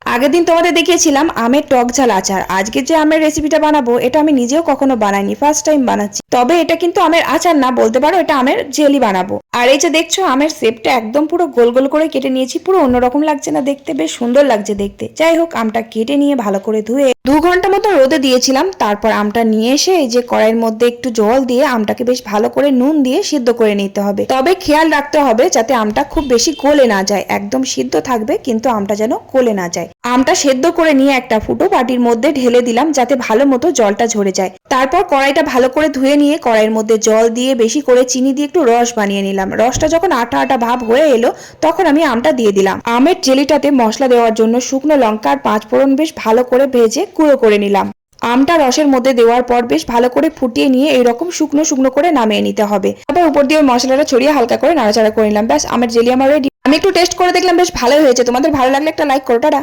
আগের দিন তোমাদের দেখিয়েছিলাম আমের টক ঝাল আচার। আজকে যে আমের রেসিপিটা বানাবো এটা আমি নিজেও কখনো বানাইনি, ফার্স্ট টাইম বানাচ্ছি। তবে এটা কিন্তু আমের আচার না, বলতে পারো এটা আমের জেলি বানাবো। আর এই যে দেখছো আমের শেপটা একদম পুরো গোল গোল করে কেটে নিয়েছি, পুরো অন্যরকম লাগছে না দেখতে? বেশ সুন্দর লাগছে দেখতে। যাই হোক, আমটা কেটে নিয়ে ভালো করে ধুয়ে 2 ঘন্টা মতো রোদে দিয়েছিলাম। তারপর আমটা নিয়ে এসে এই যে কড়াইয়ের মধ্যে একটু জল দিয়ে আমটাকে বেশ ভালো করে নুন দিয়ে সিদ্ধ করে নিতে হবে। তবে খেয়াল রাখতে হবে যাতে আমটা খুব বেশি গলে না যায়, একদম সিদ্ধ থাকবে কিন্তু আমটা যেন গলে না যায়। আমটা সেদ্ধ করে নিয়ে একটা ফুটো বাটির মধ্যে ঢেলে দিলাম যাতে ভালো মতো জলটা ঝরে যায়। তারপর কড়াইটা ভালো করে ধুয়ে নিয়ে কড়াইয়ের মধ্যে জল দিয়ে বেশি করে চিনি দিয়ে একটু রস বানিয়ে নিলাম। রসটা যখন আঠা আঠা ভাব হয়ে এলো তখন আমি আমটা দিয়ে দিলাম। আমের জেলিটাতে মশলা দেওয়ার জন্য শুকনো লঙ্কা আর 5 ফোড়ন বেশ ভালো করে ভেজে গুঁড়ো করে নিলাম। আমটা রসের মধ্যে দেওয়ার পর বেশ ভালো করে ফুটিয়ে নিয়ে এইরকম শুকনো শুকনো করে নামিয়ে নিতে হবে। তারপর উপর দিয়ে মশলাটা ছড়িয়ে হালকা করে নাড়াচাড়া করে নিলাম। ব্যাস, আমের জেলি আমার রেডি। আমি একটু টেস্ট করে দেখলাম, বেশ ভালোই হয়েছে। তোমাদের ভালো লাগলে একটা লাইক করো। টাটা।